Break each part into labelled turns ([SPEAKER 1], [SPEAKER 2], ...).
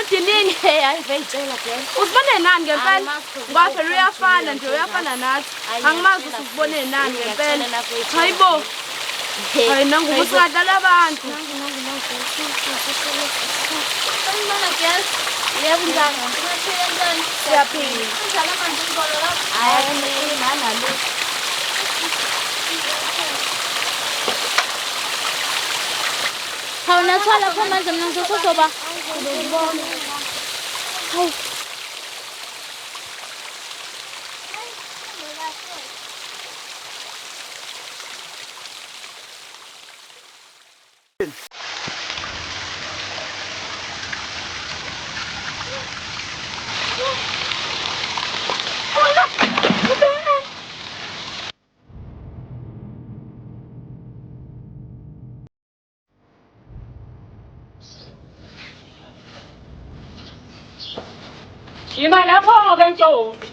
[SPEAKER 1] udinini hayi veyitshela phela usibone nani ngempela ngoba phela uyafana nje uyafana nathi angimazi usibone nani ngempela hayibo hayi nangu usingadlala abantu Mana guys yebo njani siyaphila siyaphila njalo manje ngibolo lapha hayi nana lo Hauna twala kwa manje mna ngizosoba ngibona hayi
[SPEAKER 2] Imali yakho bentombi.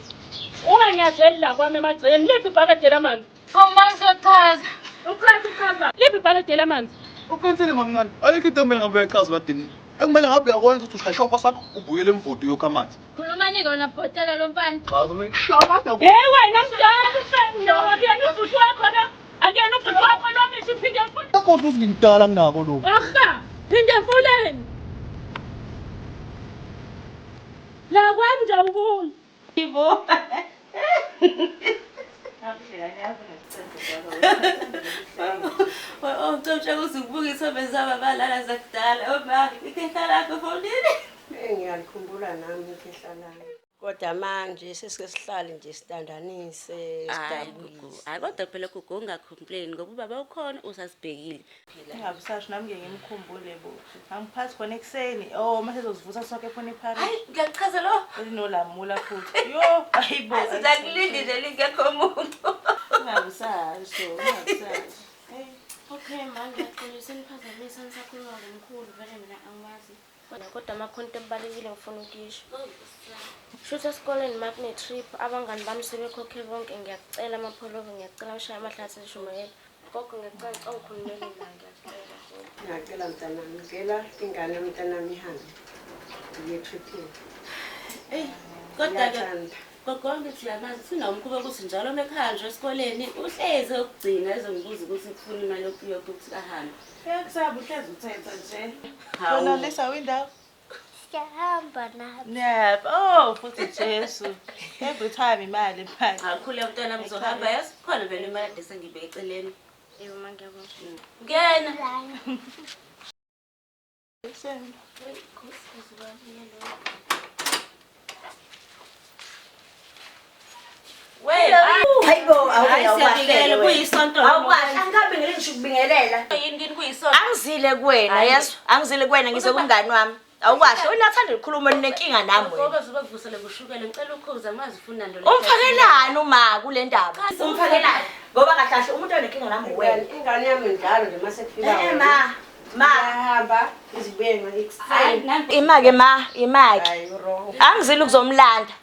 [SPEAKER 2] Unganyazela kwami emagceni liphi ibhakede lamanzi?
[SPEAKER 1] Awumangizochaza.
[SPEAKER 2] Uchaza. Liphi ibhakede lamanzi?
[SPEAKER 3] Uqinisile mamncane. Ayikho into kumele ngabe uyachaza badini. Ekumele ngabe uyakwenza ukuthi ushayisha sakho ubuyele emvodi yokamanzi.
[SPEAKER 1] Khuluma nike wena bhotela lo mfana.
[SPEAKER 3] Chaza mina shaka.
[SPEAKER 2] Hey wena mdala akuyena ubhuti wakho la. Akuyena ubhuti wakho lo ngisiphinda mfula.
[SPEAKER 3] Kodwa uzingidala kunako lokho.
[SPEAKER 2] Akha, phinda mfuleni. La kwami njawukhulu.
[SPEAKER 4] Ibo. Oh, ucocela uzibukisa bezaba balala zakudala. Oma, ikhehla lakho fonini.
[SPEAKER 5] Ngiyakhumbula nami ikhehla lami. Kodwa manje sesike sihlale nje sitandanise sidabukise.
[SPEAKER 4] Hayi kodwa phela gugu ungacomplain ngoba ubaba ukhona usasibhekile.
[SPEAKER 6] Ngingabusasho nami ngiyemkhumbule bo. Angiphathi khona ekseni. Oh, mase zozivusa sonke khona eParis.
[SPEAKER 4] Hayi, ngiyachaza lo.
[SPEAKER 6] Elinolamula futhi. Yo, hayibo.
[SPEAKER 4] Asizakulindi nje lingekho umuntu.
[SPEAKER 6] Ngingabusasho.
[SPEAKER 1] Hey, okay man, ngiyaxolisa niphazamisa nisakhuluma ngomkhulu vele mina angiwazi. Kodwa amakhonto ebalekile ngifuna ukisho. Shutha esikoleni makune trip abangani bami sebekhokhe bonke ngiyacela amapholovo ngiyacela ushaya amahlathi eshumayela. Gogo ngiyacela ungikhulumele la ngiyacela.
[SPEAKER 5] Ngiyacela mntanami ngela ingane yomntanami ihambe. Ngiye tripini.
[SPEAKER 4] Hey, kodwa ke gogo ngithi yamazi sina umkhuba ukuthi njalo mekhanjwe esikoleni uhleze ukugcina ezongibuza ukuthi kufuna imali yokuthi kahambe.
[SPEAKER 6] Kusaba uhlezi uthetha nje.
[SPEAKER 4] Hawu.
[SPEAKER 6] Wena lesa window.
[SPEAKER 1] Siyahamba nathi.
[SPEAKER 6] Nap. Oh, futhi Jesu. Every time imali ephakathi.
[SPEAKER 4] Akukhule mntwana mzohamba yazi khona vele imali esengibeke eceleni.
[SPEAKER 1] Yebo mangiyabona.
[SPEAKER 4] Ngena.
[SPEAKER 6] Same.
[SPEAKER 4] Wena
[SPEAKER 5] Hayibo
[SPEAKER 4] awuyawahlele kuyisonto.
[SPEAKER 5] Awukwazi angikhambi ngilisho ukubingelela.
[SPEAKER 4] Yini kuyisonto.
[SPEAKER 5] Angizile kuwena yezwa. Angizile kuwena ngize kumngani wami. Awukwazi unathanda ukukhuluma nenkinga nami wena.
[SPEAKER 4] Ngoba zobavusele kushukela ngicela ukhuza mazi ufuna nto le.
[SPEAKER 5] Umfakelani uma kule ndaba? Umfakelani ngoba kahle umuntu onenkinga nami wena.
[SPEAKER 7] Ingane yami njalo nje mase kufika
[SPEAKER 5] Ma
[SPEAKER 7] hamba izibenga ekseni
[SPEAKER 5] imake imake angizile ukuzomlanda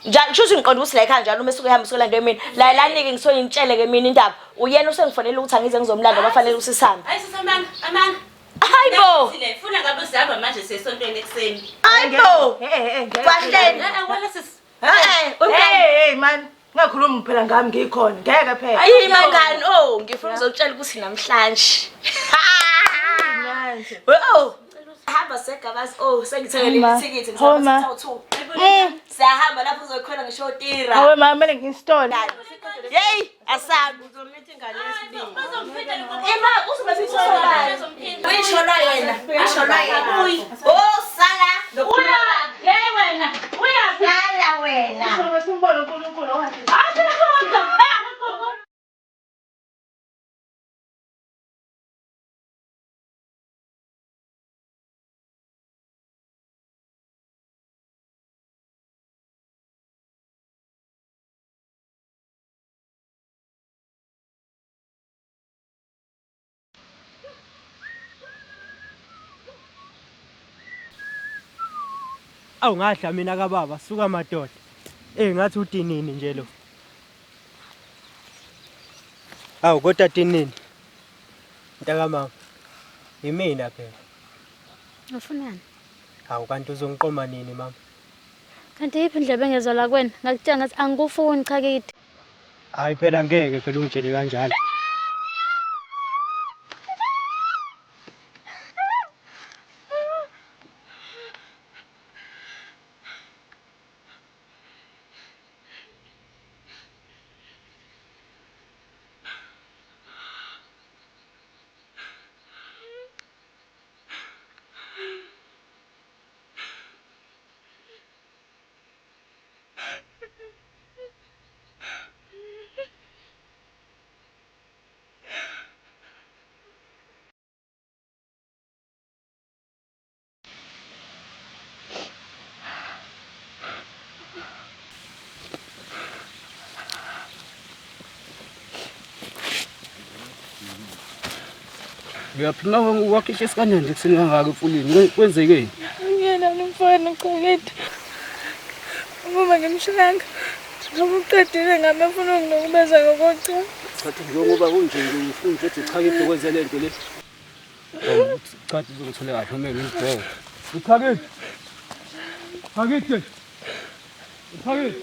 [SPEAKER 5] njalo kusho ngiqonda ukuthi la ekhaya njalo uma sukuyahamba usukulanda emini la lanike ngisoyintshele ke mina indaba uyena usengifonela ukuthi angize ngizomlanda abafanele usisihamba
[SPEAKER 4] Ayisisamanga amanga.
[SPEAKER 5] hayibo
[SPEAKER 4] Funa ngabe sihamba manje sesontweni ekseni.
[SPEAKER 5] hayibo kwahleni
[SPEAKER 4] Wala sis.
[SPEAKER 6] Hey man, ngakhuluma phela ngami ngikhona. Ngeke phela.
[SPEAKER 5] ayimangani ngifuna ukuzotshela ukuthi namhlanje hamba segabazi sengithengele ithikithi siyahamba lapho uzokhona ngishotira
[SPEAKER 6] Hawe mama mele ngistole.
[SPEAKER 5] hey asabi
[SPEAKER 7] uzomitha ingane yesibili
[SPEAKER 5] uyishola yena sala
[SPEAKER 2] Wena.
[SPEAKER 5] sala wena
[SPEAKER 6] Simbona uNkulunkulu wathi.
[SPEAKER 8] Awu ngadla mina kababa suka madoda. Ngathi utinini nje lo. Awu kodwa tinini. Mntaka mama. Yimina phela.
[SPEAKER 1] Ufunani?
[SPEAKER 8] Hawu kanti uzongiqoma nini mama?
[SPEAKER 9] Kanti yiphi indlebe engezwa la kuwena? Ngakutshela ngathi angikufuni cha kithi.
[SPEAKER 8] Hayi phela ngeke phela ungitshele kanjalo.
[SPEAKER 2] Ngiyaphuma wakhishisa isikanyana nje kusengangaka emfuleni. Kwenzekeni?
[SPEAKER 6] Ngiyena nomfana uqhakede. Uma ngimshilanga. Ngokuqedile ngamafuna nginokubeza ngokuthi.
[SPEAKER 2] Chathi njengoba kunje ngifuna nje ukuthi cha kithi kwenze lento le. Chathi uzongithola kahle uma ngibheke. Uthakethe. Thakethe. Uthakethe.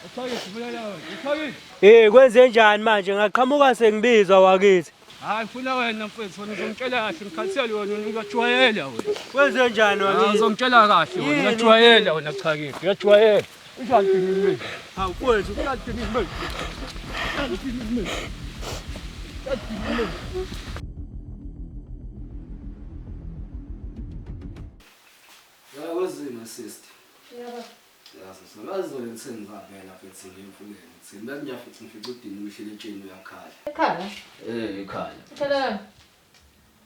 [SPEAKER 2] Uthakethe bulala wena. Uthakethe.
[SPEAKER 8] Kwenze njani manje? Ngaqhamuka sengibizwa wakithi.
[SPEAKER 2] Hayi funa wena mfethu wena uzongitshela kahle ngikhathele wena ngiyajwayela wena.
[SPEAKER 8] Kwenze njani wakithi?
[SPEAKER 2] Uzongitshela kahle wena ngiyajwayela wena cha kithi. Ngiyajwayela. Ushadini mina.
[SPEAKER 8] Hawu kwethu
[SPEAKER 2] ushadini mina. Ushadini mina. Yawuzima sister.
[SPEAKER 6] Yebo.
[SPEAKER 2] Yazi sonazole sengizabela futhi ngimfuleni. Thina nje futhi ngifike udini umshile etsheni uyakhala.
[SPEAKER 6] Ekhaya?
[SPEAKER 2] Ekhaya.
[SPEAKER 6] Uthela.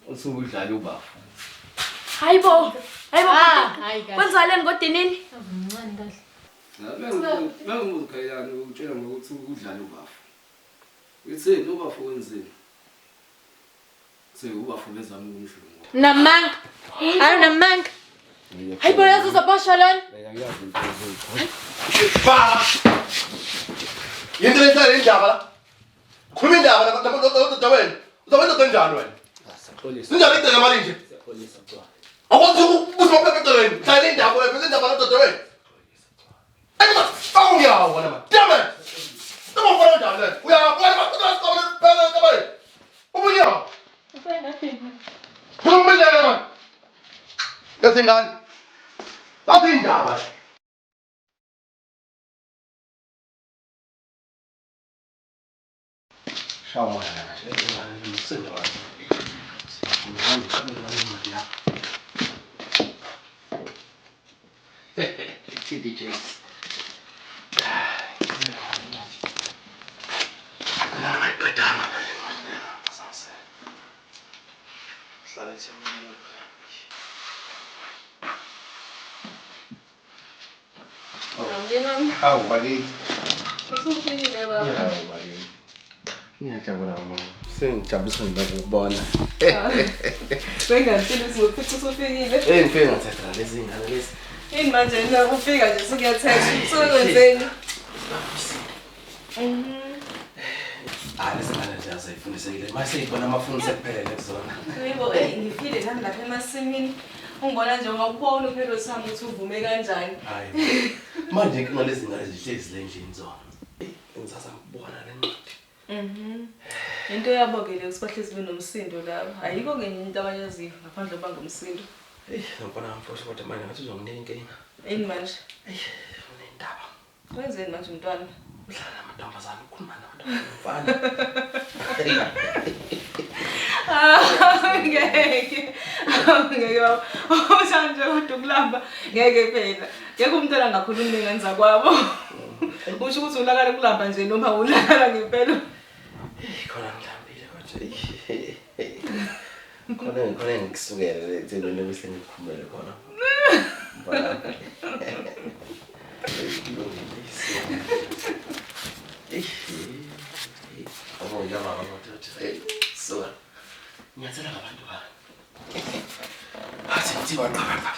[SPEAKER 2] Usuku udlala ubafu.
[SPEAKER 1] Hayibo. Kwenzaleni kodinini?
[SPEAKER 6] Mncane kahle.
[SPEAKER 2] Mangumkhayana ukutshela ngokuthi udlala ubafu. Uyitheni ubafu wenzeni? Ubafu bezama ukumshunga.
[SPEAKER 1] Namanga. Hayi namanga. Hayibo yazi uzabasha lona.
[SPEAKER 2] Yayazi into
[SPEAKER 3] Ba! Yinto le ndaba la. Khuluma indaba la wena. Uzawenza kanjani wena?
[SPEAKER 2] Siyaxolisa.
[SPEAKER 3] Sinjani idela mali nje?
[SPEAKER 2] Siyaxolisa mntwana.
[SPEAKER 3] Akwazi ukubuza phephethelweni. Hlala indaba wena, indaba la wena. Ayikho yawo wena man. Damn it. Noma ufana njani le? Uyabona bakuthatha sikole phela kabayi. Ubunya.
[SPEAKER 6] Ufena thina.
[SPEAKER 3] Khuluma indaba man. Yasingani. Bathi indaba. Shawa mwana. Msendo wami. TDJ. How buddy?
[SPEAKER 6] Usufikile baba.
[SPEAKER 3] Ngiyajabula mama. Sengijabulisa ngikubona.
[SPEAKER 6] Bengathini ukuthi usufikile.
[SPEAKER 3] Ngifike ngathatha lezi ngane lezi.
[SPEAKER 6] Yini manje na ufika nje sokuyathetha. Sokwenzeni?
[SPEAKER 3] Lezi ngane nje azifundisekile. Mase ibona amafundi sekuphelele kuzona.
[SPEAKER 6] Yebo, ngifile nami lapha emasimini. Ungibona nje ungakubona uphelo sami ukuthi uvume kanjani.
[SPEAKER 3] Hayi. Manje inkinga lezi ngane zihlezi le nje inzona. Ngizasa ngibona le ncwadi.
[SPEAKER 6] Into yabokele usibahlezi benomsindo lapha. Ayikho ngenye into abayaziyo ngaphandle kuba ngomsindo.
[SPEAKER 3] Ngibona mfowethu kodwa manje ngathi uzonginika inkinga.
[SPEAKER 6] Yini manje?
[SPEAKER 3] Unendaba.
[SPEAKER 6] Wenzeni manje mntwana?
[SPEAKER 3] Udlala namantombazane, ukhuluma namantombazane.
[SPEAKER 6] Ngeke. Ngeke. Usanje kodwa ukulamba. Ngeke phela. Ngeke umntwana ngakhuluma ngenza kwabo. Usho ukuthi ulakala kulamba nje noma ulakala ngempela.
[SPEAKER 3] Khona ngilambile kodwa. Khona ngikusukela le nto lebese ngikhumele khona. Mbona. Oh, ya mama motothe. So. Ngiyathela ngabantu ba. Athi ngithi baqaba.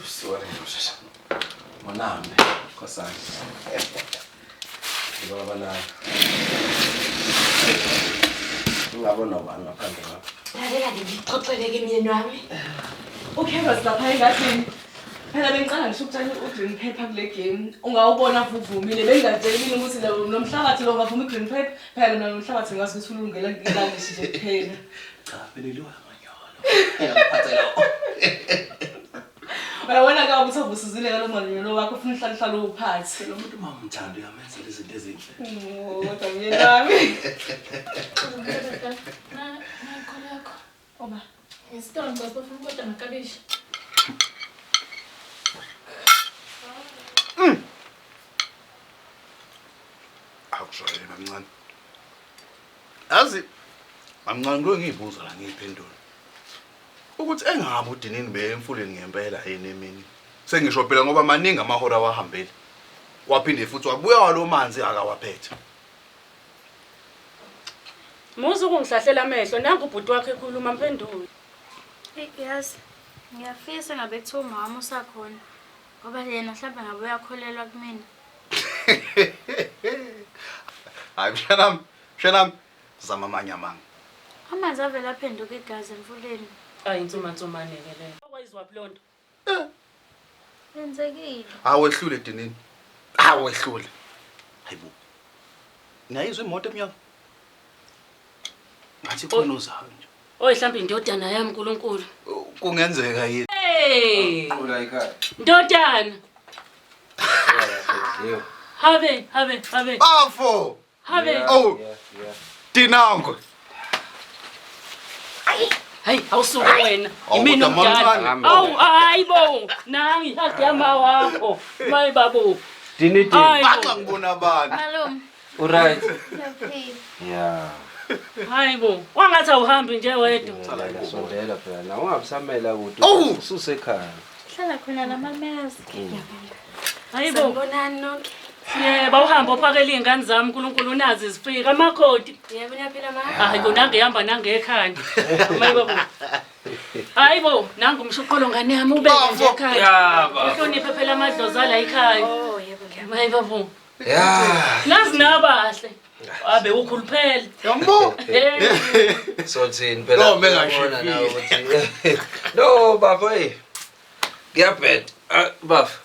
[SPEAKER 3] Sorry shasha. Manambe khosana. Ngoba nayo. Ngabona ubani ngaphandle ngapha.
[SPEAKER 4] Lalela ngixoxeleke myeni wami.
[SPEAKER 6] Okay basapha engathini. Phela bengicela ngisho ukutshela ugreen pepper kule game. Ungawubona vuvumile bengingatsheli ukuthi lo nomhlabathi lo ngavuma ugreen pepper phela nomhlabathi ngazi ukuthi ulungela ngilangishi nje kuphela.
[SPEAKER 3] Cha phela lo amanyolo. Ngiyaphathela.
[SPEAKER 6] Bayabona ka ukuthi ubusizile ngalo manyolo wakho ufuna uhlala uphathi.
[SPEAKER 3] Lo muntu mamthanda uyamenza izinto ezinhle.
[SPEAKER 6] Kodwa myeni wami.
[SPEAKER 9] Nakholakho. Oba, ngisitolo ngizofuna kodwa ngakabishi.
[SPEAKER 3] Akushayela mamncane. Azi mamncane lo ngiyibuza la ngiyiphendula. Ukuthi engabe uDinini beyemfuleni ngempela yini emini. Sengisho phela ngoba maningi amahora wahambele. Waphinde futhi wabuya walo manzi akawaphethe.
[SPEAKER 4] Muzi ukungihlahlela amehlo nangu ubhuti wakhe ekhuluma mphendula.
[SPEAKER 9] Yazi, ngiyafisa ngabe kuthiwa umama usakhona. Ngoba yena mhlawumbe ngabe uyakholelwa kumina.
[SPEAKER 3] Hayi shanam zama amanye amanga.
[SPEAKER 9] Amanzi avela aphenduka igazi emfuleni.
[SPEAKER 4] Hayi insumansumane ke leyo. Okwayizwa plonto.
[SPEAKER 9] Yenzekile.
[SPEAKER 3] Awehlule Dinini. Awehlule. Hayibo. Nayizwe imoto emnyama. Ngathi khona uzayo nje.
[SPEAKER 4] Oy mhlawumbe indodana yami uNkulunkulu.
[SPEAKER 3] Kungenzeka yini?
[SPEAKER 4] Hey!
[SPEAKER 2] Qula ekhaya.
[SPEAKER 4] Ndodana.
[SPEAKER 2] Yebo.
[SPEAKER 4] Habe.
[SPEAKER 3] Bafo.
[SPEAKER 4] Habe.
[SPEAKER 3] Oh. Dinango.
[SPEAKER 4] Hayi awusuka wena. Yimini
[SPEAKER 3] Kodwa
[SPEAKER 4] umdala.
[SPEAKER 3] mamncane.
[SPEAKER 4] Awu hayibo. Nangi hadi yama wakho. Mayi babo.
[SPEAKER 2] Dini.
[SPEAKER 3] Baxa ngibona abantu.
[SPEAKER 9] Malume,
[SPEAKER 2] Alright.
[SPEAKER 9] ngiyaphila.
[SPEAKER 2] Yeah.
[SPEAKER 4] Hayibo. Wangathi awuhambi nje wedwa.
[SPEAKER 2] Ngicela sondela phela. Na ungabisamela kude.
[SPEAKER 3] Oh!
[SPEAKER 2] Ususekhaya.
[SPEAKER 9] Hlala khona lamameyazi.
[SPEAKER 4] Hayibo.
[SPEAKER 7] Sanibonani nonke.
[SPEAKER 4] Yebo uhamba uphakela izingane zami uNkulunkulu nazi zifika amakhodi.
[SPEAKER 7] Yebo niyaphila ma?
[SPEAKER 4] Hayi kona ngihamba nangekhanda. Mayibo. Hayibo nangu umshuqolo ngane yami ubeke nje ekhaya. Uhloniphe phela amadlozi ala ekhaya.
[SPEAKER 7] Oh yebo ngiyabona.
[SPEAKER 4] Mayibo.
[SPEAKER 2] Yeah.
[SPEAKER 4] Lazi nabahle. Abe ukhuluphele.
[SPEAKER 3] Yambo.
[SPEAKER 2] So thini phela.
[SPEAKER 3] No mega
[SPEAKER 2] Ubona nawe ukuthi. No baba hey. Ngiyabheda. Bafo.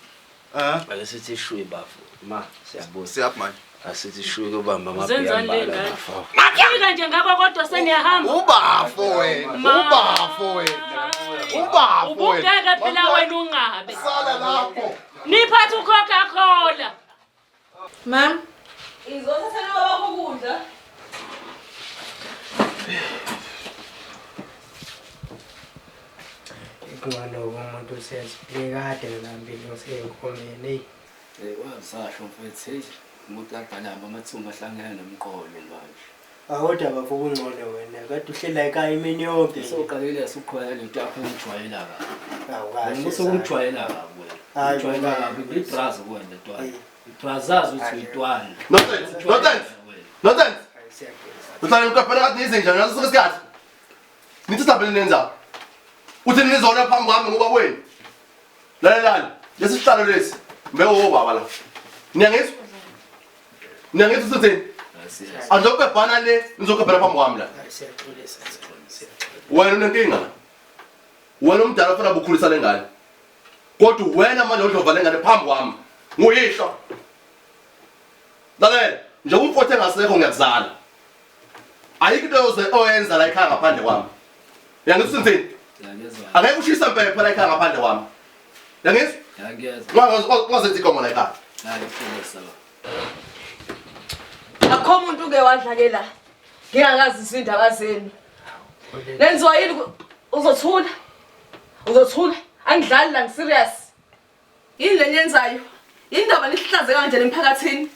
[SPEAKER 2] Ake sithi shwi bafo. Ma siyabona.
[SPEAKER 3] Siyaphi manje?
[SPEAKER 2] Asithi shwi kubamba
[SPEAKER 4] Zenza
[SPEAKER 2] amabhiyambala
[SPEAKER 4] lengane.
[SPEAKER 2] bafo.
[SPEAKER 4] Ngafika nje ngaba kodwa seniyahamba.
[SPEAKER 3] Ubafo wena. Ubafo wena. Ubafo wena.
[SPEAKER 4] Ubungeke phela wena ungabe.
[SPEAKER 3] Sala lapho.
[SPEAKER 4] Niphathe uCoca-Cola.
[SPEAKER 6] Mam, izothatha baba ukudla.
[SPEAKER 8] Ngwana umuntu usezibhekade ngambili usenkomeni.
[SPEAKER 2] Wazasho mfethu hey umuntu aqalamba amathumba ahlangana nomqolo manje.
[SPEAKER 8] Awuda bafo kungcono wena. Kade uhlela ekhaya imini yonke.
[SPEAKER 2] Soqalile sikhona lento yakho ungijwayela kabi.
[SPEAKER 8] Awukahle.
[SPEAKER 2] Usungijwayela kabi wena.
[SPEAKER 8] Hayi
[SPEAKER 2] Ujwayela kabi ibrazi wena ntwana. Ibrazazi uthi uyitwana.
[SPEAKER 3] No thanks. Uhlala ukaphela kathi nizenjani ngaso isikhathi. Nithi sabele nenza. Uthi nizona phambi kwami ngoba kwenu. Lalelani, lesi sihlalo lesi. Mbeke obaba la. Niyangizwa? Niyangizwa uthini? Andokubhana le nizokuphela phambi kwami la. Wena unenkinga. Wena umdala ufuna ukukhulisa lengane. Kodwa wena manje odlova lengane phambi kwami. Nguyihlo. Lalela, nje umfothe ngasekho ngiyakuzala. Ayikho into oyenza la ekhaya ngaphandle kwami. Yangizwa uthini? Angeke ushisa impepha la ekhaya ngaphandle kwami. Yangizwa?
[SPEAKER 2] Yangiyezwa.
[SPEAKER 3] Ngazenza inkomo la ekhaya.
[SPEAKER 2] Nali qinisa la.
[SPEAKER 6] Akho umuntu ke wadlakela. Ngingakazi indaba zenu. Lenziwa yini uzothula? Uzothula? Angidlali la ngiserious. Yini lenyenzayo? Indaba lihlaze kanje emphakathini.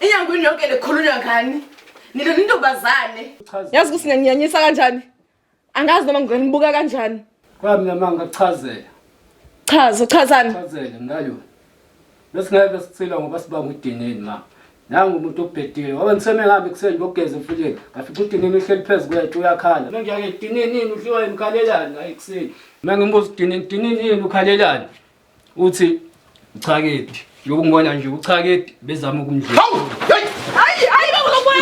[SPEAKER 6] Inyangwini yonke lekhulunywa ngani? Nilo nintobazane. Yazi ukuthi ngiyanyanyisa kanjani? Angazi noma ngenibuka kanjani.
[SPEAKER 2] Kwami namanga kuchazela.
[SPEAKER 6] Chazani.
[SPEAKER 2] Chazela ngalo. Lesingeke sicela ngoba sibanga uDinini ma. Nangu umuntu obhedile. Ngoba ngiseme ngihambe kuseni ngogeza emfuleni. Ngafika uDinini uhleli phezu kwethu uyakhala. Mina ngiyake Dinini udliwa imkhalelani hayi kuseni. Mina ngimbuza Dinini ukhalelani. Uthi uchakethi. Yokungibona nje uchakethi bezama ukumdla.
[SPEAKER 6] Hayi bakubona.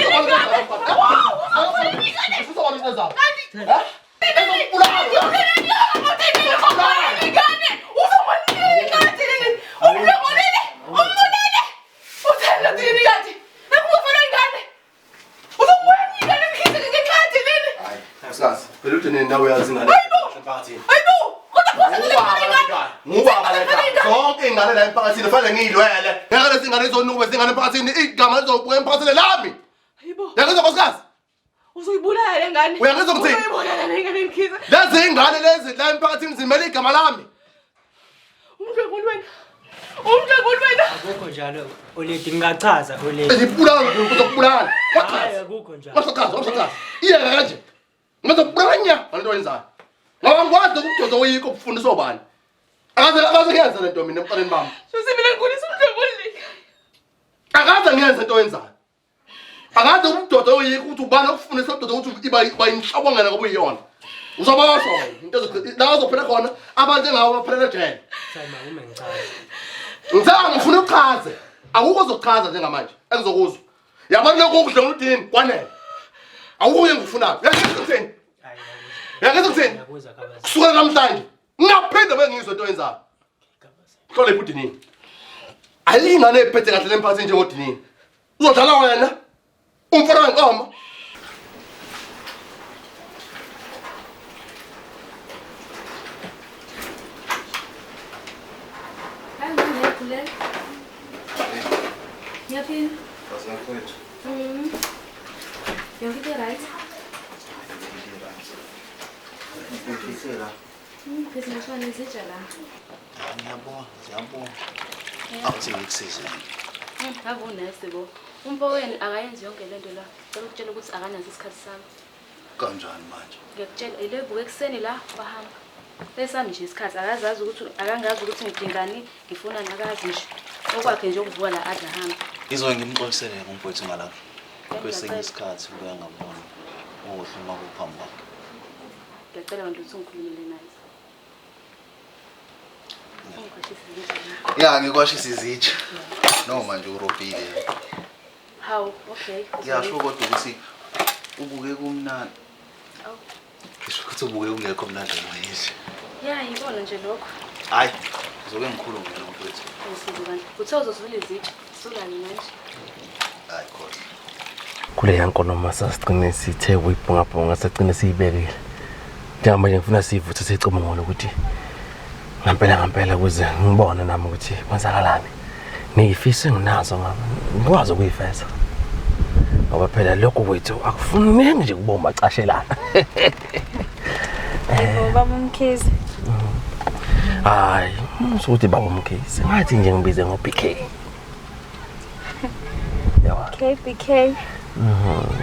[SPEAKER 3] Nawe yazi ngane emphakathini. Ngubaba leta. Zonke ingane la emphakathini kufanele ngiyilwele. Ngeke lezi ingane izonukube zingane emphakathini igama lizobuka emphakathini lami.
[SPEAKER 6] Hayibo.
[SPEAKER 3] Yakuzwa nkosikazi.
[SPEAKER 6] Uzuyibulala le ngane.
[SPEAKER 3] Uyakuzwa ukuthi
[SPEAKER 6] uyibulala le ngane Mkhize.
[SPEAKER 3] lezi ingane lezi la emphakathini zimele igama lami.
[SPEAKER 6] Umdlengulu wena.
[SPEAKER 8] Akukho njalo Oledi ngingachaza Oledi.
[SPEAKER 3] Ngibulala ngizokubulala.
[SPEAKER 8] Hayi akukho njalo.
[SPEAKER 3] Masakazi. Iye kanje. Ngizokubulanya nto wenzayo. Ngoba ngikwazi ukudoda oyikho ukufundisa obani. Akaze ngiyenza lento mina emqaleni bami.
[SPEAKER 6] Mina ngikholisa umdlengulu le.
[SPEAKER 3] Akaze ngiyenza into wenzayo. Akaze umdoda oyikho ukuthi ubani ukufundisa udoda ukuthi iba inhlobongela ngoba uyiyona. Uzabasho into la uzophela khona abantu ngawo baphelela ejele.
[SPEAKER 8] Sayima uma ngichaza.
[SPEAKER 3] Ngizama ngifuna ukuchaze. Akukho ozochaza njengamanje. Engizokuzwa. Yabona lokho ukudla uDini kwanele. Awukuye ngikufunayo. Yakuzitheni? Yakuzitheni? Kusuka namhlanje ngaphinda bengizwe into yenzayo. Xole uDini. Ayingane ephethe kahle lemphathi njengoDini. Uzodlala wena. Umfana wenkomo.
[SPEAKER 9] Yapi? Yonke into right? Phela ngishona izitsha la.
[SPEAKER 10] Ngiyabonga. Awuthi ngikusize.
[SPEAKER 1] Ngavunese bo. Umfowenu akayenzi yonke lento la. Cela ukutshela ukuthi akanazi isikhathi sami.
[SPEAKER 10] Kanjani manje?
[SPEAKER 1] Ngiyakutshela ilevuke ekseni la bahamba. Besami nje isikhathi akazazi ukuthi akangazi ukuthi ngidingani ngifuna nakazi nje. Okwakhe nje ukuvuka la adla hamba.
[SPEAKER 10] Izoke ngimxoxisele ngomfowethu ngalapha. Kwesinye isikhathi ubuya ngabona. Ngohluma kuphambi kwakhe.
[SPEAKER 1] Ngiyacela abantu ukuthi ngikhulumele naye.
[SPEAKER 10] Ya ngikwashisa izitsha. Noma nje urobile.
[SPEAKER 1] How? Okay.
[SPEAKER 10] Ngiyasho kodwa ukuthi ubuke kumnandi.
[SPEAKER 1] Aw.
[SPEAKER 10] Ngisho ukuthi ubuke ungekho mnandi ngoyise.
[SPEAKER 1] Ya yibona nje lokho.
[SPEAKER 10] Hayi, uzoke ngikhulume nomfowethu.
[SPEAKER 1] Ngisizo kanti. Kuthe uzosula izitsha. Sulani manje.
[SPEAKER 10] Hayi kodwa.
[SPEAKER 3] Kule yankomo sasicine sithe uyibhongabhonga sacine siyibekile. Njengamanje ngifuna sivuthe sicubungula ukuthi ngampela kuze ngibone nami ukuthi kwenzakalani. Ngiyifiso nginazo ngikwazi ukuyifeza. Ngoba phela lokho kwethu akufuneki nje kuboma cashelana.
[SPEAKER 9] Baba Mkhize.
[SPEAKER 3] Hayi, usuthi baba Mkhize. Ngathi nje ngibize ngoBK. Yawa.
[SPEAKER 9] KBK.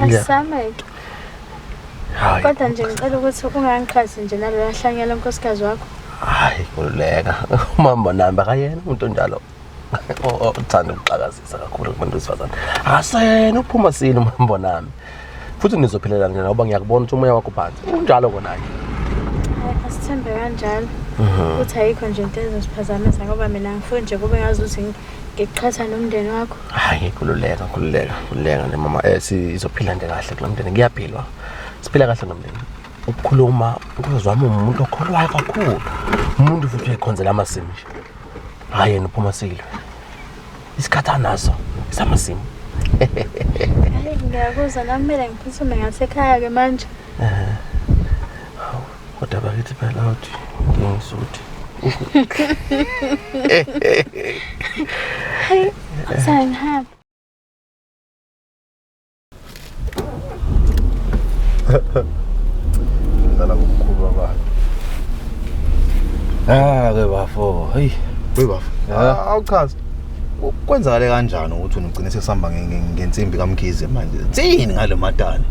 [SPEAKER 9] Asameke.
[SPEAKER 3] Hayi.
[SPEAKER 9] Kodwa nje ngicela ukuthi ungangichazi nje nalo lahlanyela unkosikazi wakho.
[SPEAKER 3] Hayi, kuleka. Umama nami akayena umuntu onjalo. Uthanda ukuxakazisa kakhulu kubantu besifazane. Akasayena uphuma sini umambo nami. Futhi nizophilela njani ngoba ngiyakubona ukuthi umoya wakho phansi. Unjalo kona nje.
[SPEAKER 9] Hayi, asithembe kanjalo. Uthi ayikho nje into ezosiphazamisa ngoba mina ngifuna nje kube ngazuthi ngiqhatha nomndeni wakho.
[SPEAKER 3] Hayi, khululeka ne mama sizophila nje kahle kulomndeni ngiyaphilwa. Siphila kahle nomndeni. Ukukhuluma ukuzwama umuntu okholwayo kakhulu. Umuntu futhi uyikhonzela amasimo nje. Hayi yena uphuma silwe. Isikhatha naso samasimu.
[SPEAKER 9] Hayi ngiyakuzwa nami kumele ngiphuthume ngasekhaya ke manje.
[SPEAKER 3] Kodwa bakithi phela uthi ngisuthi.
[SPEAKER 9] Hey, sangihamba.
[SPEAKER 10] Ngala ukukhulu abantu.
[SPEAKER 11] Ke bafo, hey,
[SPEAKER 10] webafo. Awuchazi. Kwenzakale kanjani ukuthi ugcine sesihamba ngensimbi kaMkhize manje? Thini ngale matani?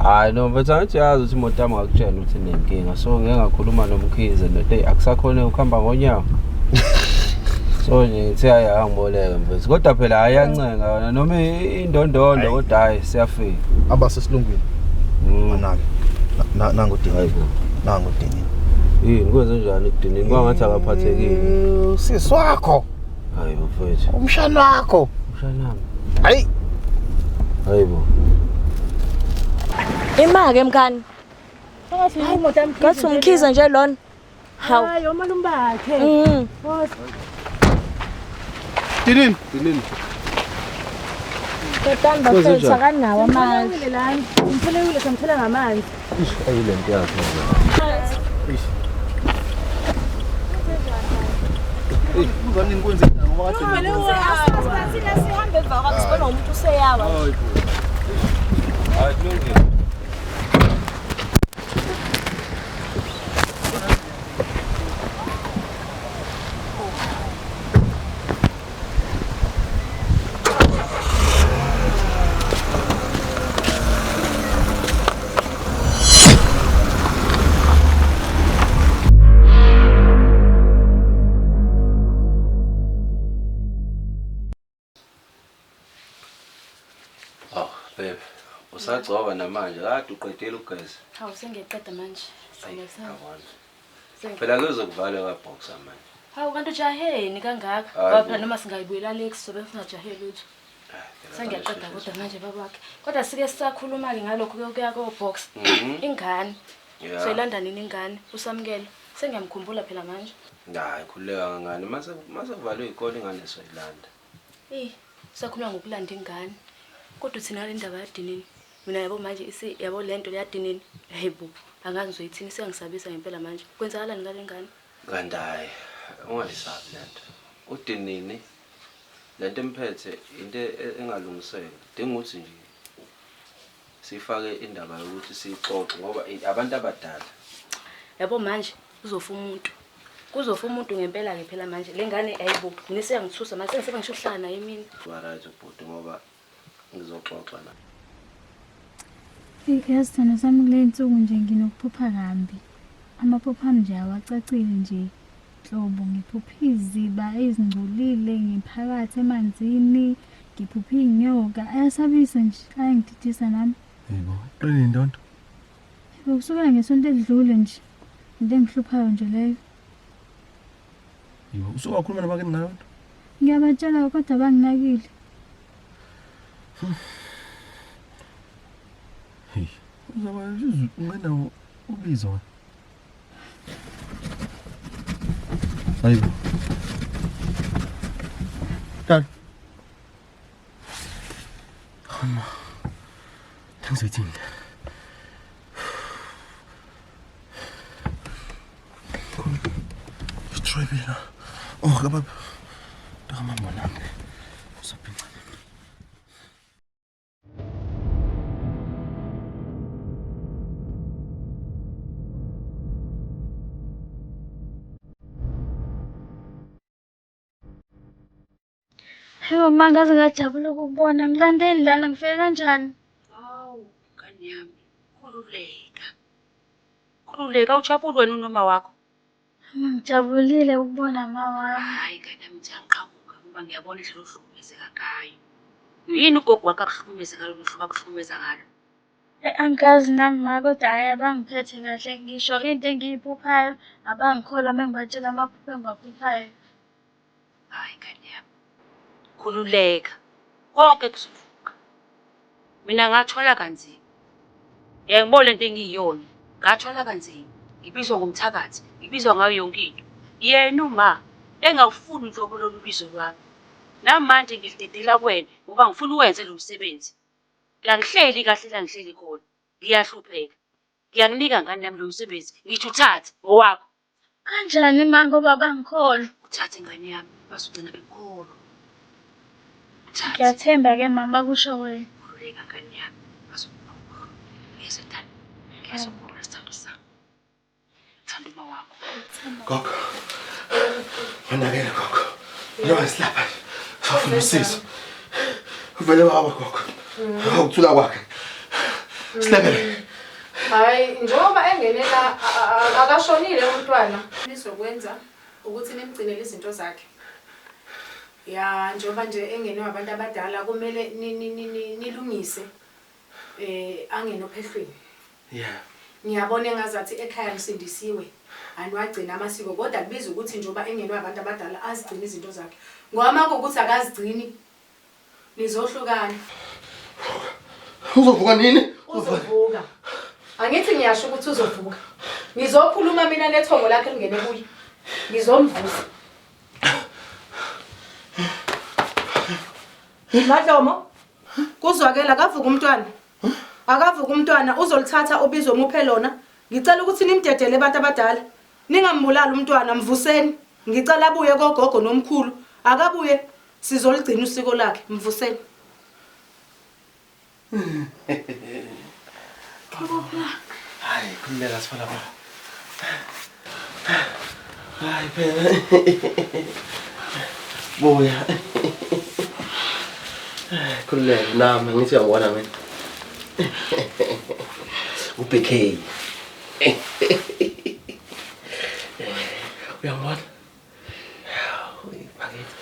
[SPEAKER 11] Hayi no, but angithi yazi ukuthi imoto yami ngakutshela ukuthi nenkinga. So ngeke ngakhuluma noMkhize nothi akusakhona ukuhamba ngonyawo. So So ngithi hayi angiboleke mfethu. Kodwa phela ayancenga yona noma indondondo kodwa hayi siyafika.
[SPEAKER 10] Abasesilungwini. Manake. Nangu udinga. Nangu udinga.
[SPEAKER 11] Yini kwenze njani ekudinini kwangathi akaphathekile?
[SPEAKER 10] Sisi wakho.
[SPEAKER 11] Hayi mfethu.
[SPEAKER 10] Umshana wakho.
[SPEAKER 11] Umshanami.
[SPEAKER 10] Hayi.
[SPEAKER 11] Hayibo.
[SPEAKER 9] Imake mkani. Ngathi umkhize nje lona. Hawu.
[SPEAKER 8] Hayi omalume bakhe.
[SPEAKER 10] Dinini.
[SPEAKER 9] Kodwa bafethu akanawo amanzi.
[SPEAKER 8] Ngile lana. Ngiphelewile samthela ngamanzi.
[SPEAKER 11] Ayile nto yakhe.
[SPEAKER 10] Ngani nikwenze ngoba kade
[SPEAKER 9] Sina sihambe emva kwami sibona umuntu useyawa.
[SPEAKER 11] Hayi kulungile. Babe, usagcoba namanje kade uqedile ugeza.
[SPEAKER 1] Hawu sengiyeqeda manje.
[SPEAKER 11] Phela kuzokuvala kabox manje.
[SPEAKER 1] Hawu kanti ujaheni kangaka.
[SPEAKER 11] Hayi
[SPEAKER 1] Ngoba
[SPEAKER 11] bo.
[SPEAKER 1] phela noma singayibuyela le kusobe singajaheli lutho. Sengiyaqeda kodwa manje babakhe. Kodwa sike sisakhuluma ke ngalokho kuya ko box. Ingane.
[SPEAKER 11] Yeah.
[SPEAKER 1] Soyilanda nini ingane? Usamkela. Sengiyamkhumbula phela manje.
[SPEAKER 11] Hayi khuleka ngani mase kuvalwe izikole ingane soyilanda.
[SPEAKER 1] Sakhuluma ngokulanda ingane. Kodwa thina le ndaba yadinini. Mina yabo manje yabo lento leyadinini. Hayibo, angazi ngizoyithini sengisabisa ngempela manje. Kwenzakalani ngale ngane?
[SPEAKER 11] Kanti hayi ungalisabi lento. Udinini lento emphethe into engalungiseka. Dinga ukuthi nje sifake indaba yokuthi sixoxe ngoba abantu abadala.
[SPEAKER 1] Yabo manje kuzofa umuntu. Kuzofa umuntu ngempela ke phela manje. Le ngane ayibo, mina seyangithusa manje sengiseba ngisho ukuhlala naye mina.
[SPEAKER 11] Right ubhuti ngoba ngizoxoxa la.
[SPEAKER 9] Yasithanda sami kule nsuku nje nginokuphupha kambi. Amaphupho ami nje awacacile nje. Hlobo ngiphupha iziba ezingcolile ngiphakathi emanzini, ngiphupha inyoka. Ayasabisa nje, ayangididisa nami.
[SPEAKER 3] Yebo, qini ndonto.
[SPEAKER 9] Yebo kusukela ngesonto edlule nje. Into engihluphayo nje leyo.
[SPEAKER 3] Yebo, usukakhuluma nabakini nayo.
[SPEAKER 9] Ngiyabatshela kodwa banginakile.
[SPEAKER 3] Hey, uzaba ungena ubizo. Hayibo. Dad. Khama. Thangizothini. Tribila. Oh, kabab. Tama mo lang. Usapin.
[SPEAKER 9] Hayo mangaze ngajabula ukubona ngilandeni lana ngifike kanjani?
[SPEAKER 4] Hawu, ngani yami. Khululeka ujabule wena unoma wakho.
[SPEAKER 9] Ngijabulile ukubona mama.
[SPEAKER 4] Hayi ngani yami ngiyaqhamuka ngoba ngiyabona indlela ohlukumezeka ngayo. Yini ugogo wakho akuhlukumeza ngalo luhluka akuhlukumeza ngalo?
[SPEAKER 9] Angazi nami ma kodwa hayi abangiphethe kahle ngisho into engiyiphuphayo abangikhola mengibatshela amaphupho engiwaphuphayo.
[SPEAKER 4] Hayi ngani yami. Khululeka. Konke kuzovuka. Mina ngathola kanzima. Ngiyayibona lento engiyiyona. Ngathola kanzima. Ngibizwa ngomthakathi, ngibizwa ngayo yonke into. Yena uma engawufuni uhlobo lolubizo lwami. Namanje ngidedela kuwena ngoba ngifuna uwenze lo msebenzi. La ngihleli kahle la ngihleli khona. Ngiyahlupheka. Ngiyakunika ngani nami lo msebenzi. Ngithi uthathe owakho.
[SPEAKER 9] Kanjani ma ngoba bangikhola?
[SPEAKER 4] Uthathe ngani yami basugcina bekholwa.
[SPEAKER 9] Ngiyathemba ke mama kusho wena.
[SPEAKER 4] Khululeka ngani yami basugcina. Ngiyathanda. Ngiyazobona sithando sami. Thanda uma wakho.
[SPEAKER 3] Gogo. Unakele gogo. Noma silapha. Sofuna usizo. Uvele baba gogo. Awuthula kwakhe. Silebele.
[SPEAKER 6] Hayi njengoba engenela akashonile umntwana nizokwenza ukuthi nimgcinele izinto zakhe.
[SPEAKER 12] Ya njengoba nje engene abantu abadala kumele nilungise angene ophehlweni.
[SPEAKER 3] Yeah.
[SPEAKER 12] Ngiyabona engazathi ekhaya msindisiwe aniwagcina amasiko kodwa kubiza ukuthi njengoba engene abantu abadala azigcina izinto zakhe. Ngoba manje ukuthi akazigcini nizohlukana.
[SPEAKER 3] Uzovuka nini?
[SPEAKER 12] Uzovuka. Angithi ngiyasho ukuthi uzovuka. Ngizokhuluma mina nethongo lakhe lingene kuye. Ngizomvusa. Madlomo. Kuzwakela akavuka umntwana. Akavuka umntwana uzolithatha ubizwe umuphe lona. Ngicela ukuthi nimdedele abantu abadala. Ningambulala umntwana mvuseni. Ngicela abuye kogogo nomkhulu. Akabuye sizoligcina usiko lakhe mvuseni.
[SPEAKER 3] Hayi, kumela sifala ba. Hayi phela. Buya. Kulela nami ngithi uyabona mina. UBK. Uyabona? Uyiphakethe.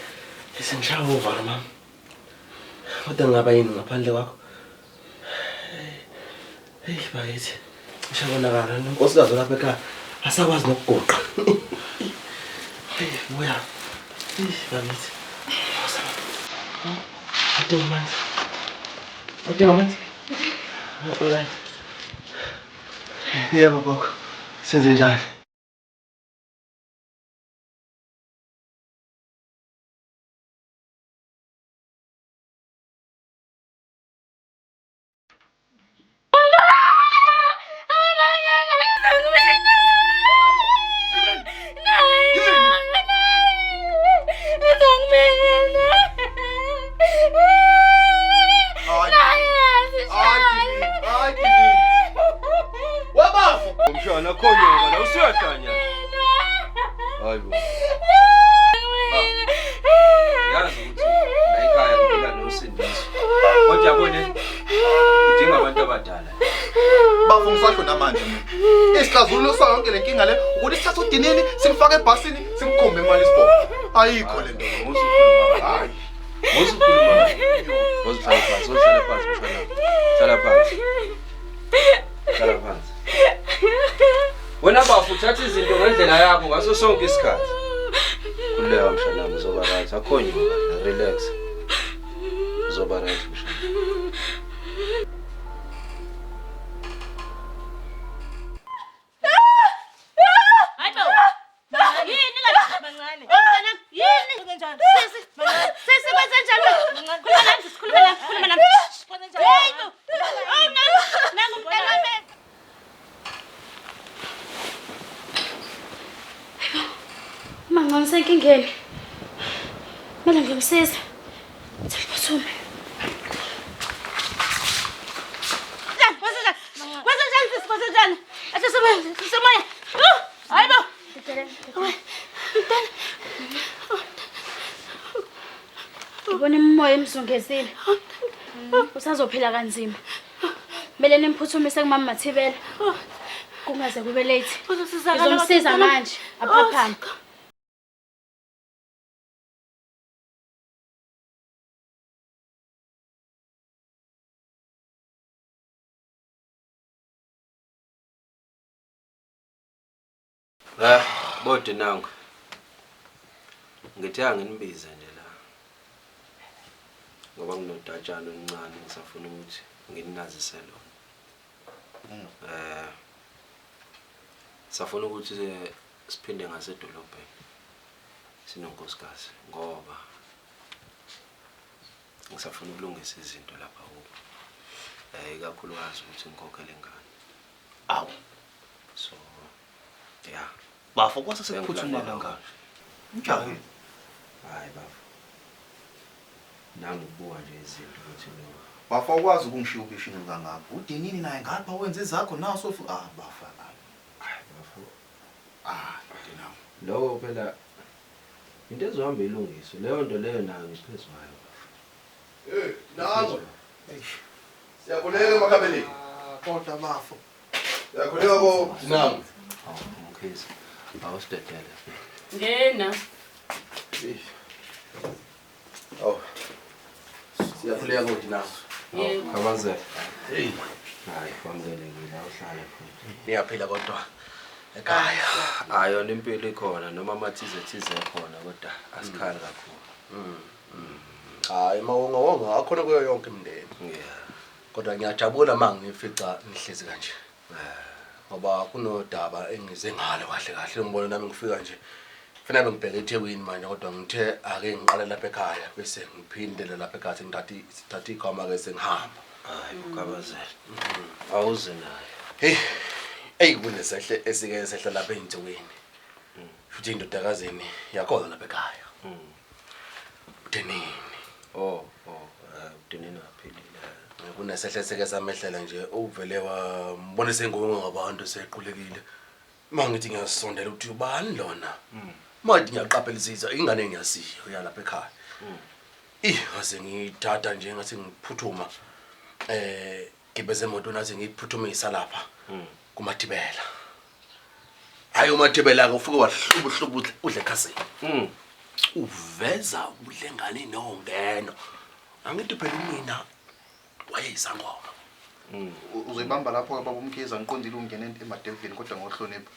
[SPEAKER 3] Isengishawa uvalo mama. Kodwa ngaba yini ngaphandle kwakho? Hey bayithi. Ushabonakala nonkosikazi lapha ekhaya asakwazi nokugoqa. Hey buya. Bayithi. Adinga amanzi. Alright. Yebo boko. Senze njani?
[SPEAKER 11] Umshana khonyoka la usuyahlanya. Hayibo. Yazi ukuthi la ekhaya ngila nosindiso. Kodwa yabona idinga abantu abadala.
[SPEAKER 10] Bafo ngisasho namanje mina. Isixazululo sayo yonke lenkinga le ukuthi sithathe uDinini simfake ebhasini simkhombe imali sport. Ayikho le nto.
[SPEAKER 11] Musukhuluma. Hayi. Musukhuluma. Uzohlala phansi, uzohlala phansi mshana. Hlala phansi. Hlala phansi. Wena bafu uthatha izinto ngendlela yakho ngaso sonke isikhathi. Kuleyo mshana uzoba right. Akhonyoka, relax. Uzoba right mshana.
[SPEAKER 1] Mama ngisenkingeni. Manje ngimsiza. Siphuthuma. Ubona imimoya emzungezile. Usazophila kanzima. Kumele nimphuthumise kumama Mathibela. Kungaze kube late. Ngizomsiza manje, aphaphame.
[SPEAKER 11] Bode nangu. Ngithi anginibize nje la. Ngoba nginodatshana oncane ngisafuna ukuthi nginazise lona. Safuna ukuthi siphinde ngasedolobheni. Sinonkosikazi ngoba ngisafuna ukulungisa izinto lapha kubo. Ikakhulukazi ukuthi ngikhokhele ingane.
[SPEAKER 10] Awu.
[SPEAKER 11] So yeah.
[SPEAKER 10] Bafo kwase sekuphuthuma kangaka. Njani?
[SPEAKER 11] Hayi bafo. Nami ubuka nje izinto ukuthi lo.
[SPEAKER 10] Bafo akwazi ukungishiya ubishini kangaka. uDinini naye ngapha wenze zakho naso bafo.
[SPEAKER 11] Hayi bafo.
[SPEAKER 10] Dinawo.
[SPEAKER 11] Lo phela into ezohamba ilungiswe. Leyo nto leyo nayo iphezwayo bafo.
[SPEAKER 3] Nango. Siyakhuleka makhabeleni.
[SPEAKER 10] Kodwa bafo.
[SPEAKER 3] Siyakhuleka bo Dinamo.
[SPEAKER 11] Awusidedele.
[SPEAKER 6] Ngena.
[SPEAKER 3] Oh. Siyakhuleka ngothi naso.
[SPEAKER 11] Yebo. Khabazela.
[SPEAKER 3] Hey.
[SPEAKER 11] Hayi, kwamkelekile awuhlala khona.
[SPEAKER 3] Niyaphila kodwa. Ekhaya.
[SPEAKER 11] Ayona impilo ikhona noma amathize khona kodwa asikhali kakhulu.
[SPEAKER 3] Hayi mawonga akhona kuyo yonke imindeni. Kodwa ngiyajabula mangifica nihlezi kanje. Ngoba kunodaba engize ngalo kahle ngibona nami ngifika nje. Kufanele ngibheke eThekwini manje kodwa ngithe ake ngiqale lapha ekhaya bese ngiphindele lapha ekhaya ngithatha igama ke sengihamba.
[SPEAKER 11] Hayi ukabazela. Awuze naye.
[SPEAKER 3] Hey kunesehle esike sehla lapha eThekwini. Futhi indodakazeni yakho lapha ekhaya. Udenini.
[SPEAKER 11] Udenini aphilile.
[SPEAKER 3] Kunesehle seke samehlela nje uvele wambona sengonga ngabantu seqhulekile. Mangithi ngiyasondela ukuthi ubani lona? Manje ngiyaqaphelisisa ingane ngiyasiyo yalapha ekhaya. Ngase ngithatha nje ngase ngiphuthuma gibeze emoto nathi ngiphuthumisa lapha kuMathibela. Hayi uMathibela ke ufike wahlubuhlubu udle ekhasini. Uveza udlengane nongeno. Angithi phela mina wayeyisangoma.
[SPEAKER 10] Uzoyibamba lapho baba uMkhize ngiqondile ungena eMadevini kodwa ngohlonipha.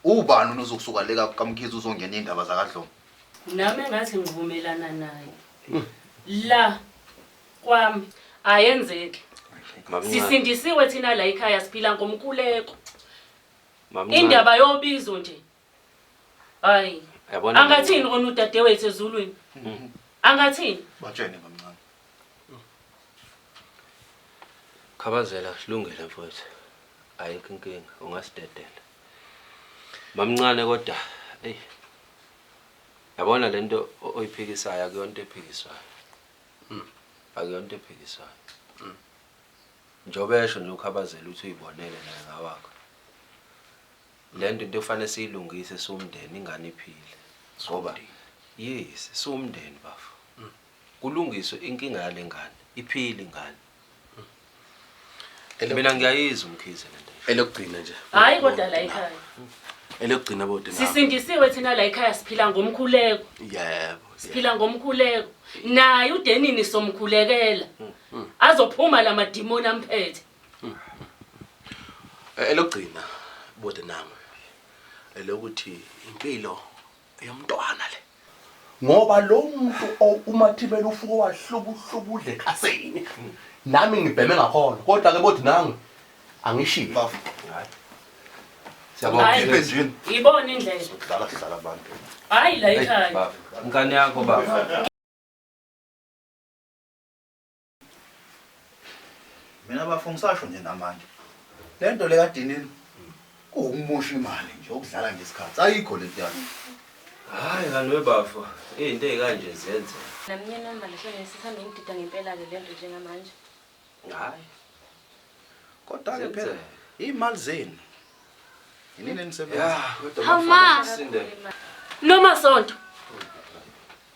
[SPEAKER 10] Ubani unozokusuka le kaMkhize uzongena indaba zakaDlomo?
[SPEAKER 4] Nami ngathi ngivumelana naye. La kwami ayenzeki. Sisindisiwe thina la ekhaya siphila ngomkhuleko. Indaba yobizo nje. Hayi. Angathini kona udadewethu ezulwini? Angathini?
[SPEAKER 10] Batshene mamncane.
[SPEAKER 11] Khabazela silungile mfowethu. Ayikho inkinga, ungasidedela. Mamncane kodwa, yabona lento oyiphikisayo akuyonto ephikiswayo. Akuyonto ephikiswayo. Njobesho nje ukhabazela uthi uyibonele naye ngawakho. Lento into efanele siyilungise somndeni ingane iphile. Ngoba yes, somndeni bafu. Kulungiswe inkinga yalengane, iphile ingane. Mina ngiyayizwa uMkhize lento.
[SPEAKER 3] Elokugcina nje.
[SPEAKER 4] Hayi kodwa la ekhaya.
[SPEAKER 3] Elokugcina bodwa nawe.
[SPEAKER 4] Sisindisiwe thina la ekhaya siphila ngomkhuleko.
[SPEAKER 3] Yebo.
[SPEAKER 4] Siphila ngomkhuleko. Naye uDenini somkhulekela. Azophuma lamadimoni amphethe.
[SPEAKER 3] Elokugcina bodwa nawe. Elokuthi impilo yomntwana le. Ngoba lo muntu uMathibela ufuke wahlubuhlubu udle ekhasini. Nami ngibheme ngakhona kodwa ke bodwa nangu angishiyi bafu. Hayi. Siyabonga nje.
[SPEAKER 4] Ibona indlela.
[SPEAKER 3] Dlala abantu.
[SPEAKER 4] Hayi la ekhaya.
[SPEAKER 11] Ngane yakho baba.
[SPEAKER 10] Mina bafungisasho nje namanje. Lento le kaDinini kuumusha imali nje ukudlala ngesikhathi. Ayikho lento yakhe.
[SPEAKER 11] Hayi kanwe bafo. Into ezikanje zenze.
[SPEAKER 1] Namnye noma lesho sihambe ngidida ngempela ke lento njengamanje.
[SPEAKER 11] Hayi.
[SPEAKER 10] Kodwa ke phela imali zenu. Yini nisebenza?
[SPEAKER 11] Yeah, kodwa
[SPEAKER 1] Hawuma.
[SPEAKER 4] Noma sonto.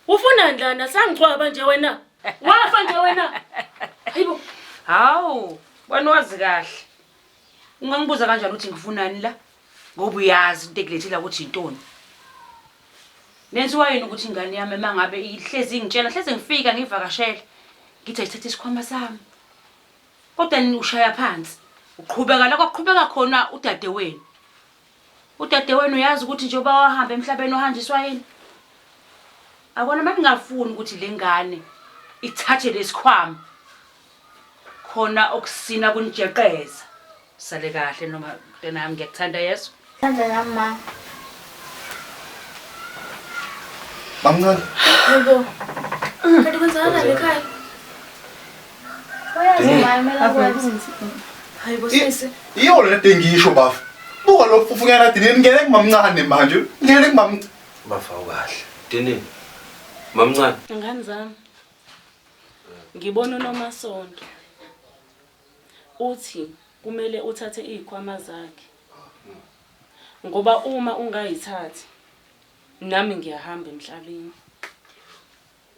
[SPEAKER 4] Ufuna ndlana sangicwaba nje wena. Wafa nje wena. Hayibo.
[SPEAKER 6] Hawu, wena wazi kahle. Ungangibuza kanjani ukuthi ngifunani la? Ngoba uyazi into ekulethela ukuthi intoni. Nenziwa yini ukuthi ingane yami mangabe ihlezi ngitshela hleze ngifika ngivakashela. Ngithi ayithathe isikhwama sami. Kodwa ni ushaya phansi. Uqhubeka la kwaqhubeka khona udade wenu. Udade wenu uyazi ukuthi njoba wahamba emhlabeni ohanjiswa yini. Akona mangingafuni ukuthi lengane ithathe lesikhwama. Khona okusina kunijeqeza. Sale kahle noma nami ngiyakuthanda yeso.
[SPEAKER 9] Thanda nami ma.
[SPEAKER 10] Mamncane.
[SPEAKER 1] Yebo. Kanti kwenzakala ekhaya?
[SPEAKER 9] Wayazi mayimela kwathi.
[SPEAKER 1] Hayibo sisi.
[SPEAKER 10] Iyo lento engisho bafu. Buka lo fufukela kaDinini ngene kumamncane manje. Ngene kumam
[SPEAKER 11] Bafa kahle. Dinini. Mamncane.
[SPEAKER 4] Ngani zami. Ngibona uNomasonto. Uthi kumele uthathe izikhwama zakhe. Ngoba uma ungayithathi nami ngiyahamba emhlabeni.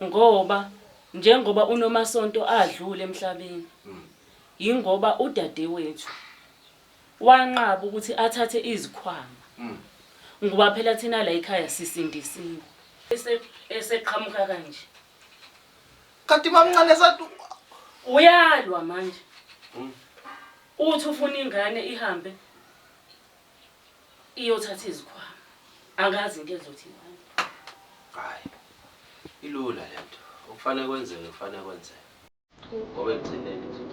[SPEAKER 4] Ngoba njengoba uNomasonto adlule emhlabeni. Yingoba udade wethu wanqaba ukuthi athathe izikhwama. Ngoba phela thina la ekhaya sisindisiwe. Eseqhamuka kanje.
[SPEAKER 10] kanti mamncane sathi
[SPEAKER 4] uyalwa manje uthi ufuna ingane ihambe iyothatha izikhwama angazi into ezothi ngani.
[SPEAKER 11] Hayi ilula lento okufanele kwenzeke ngoba egcineni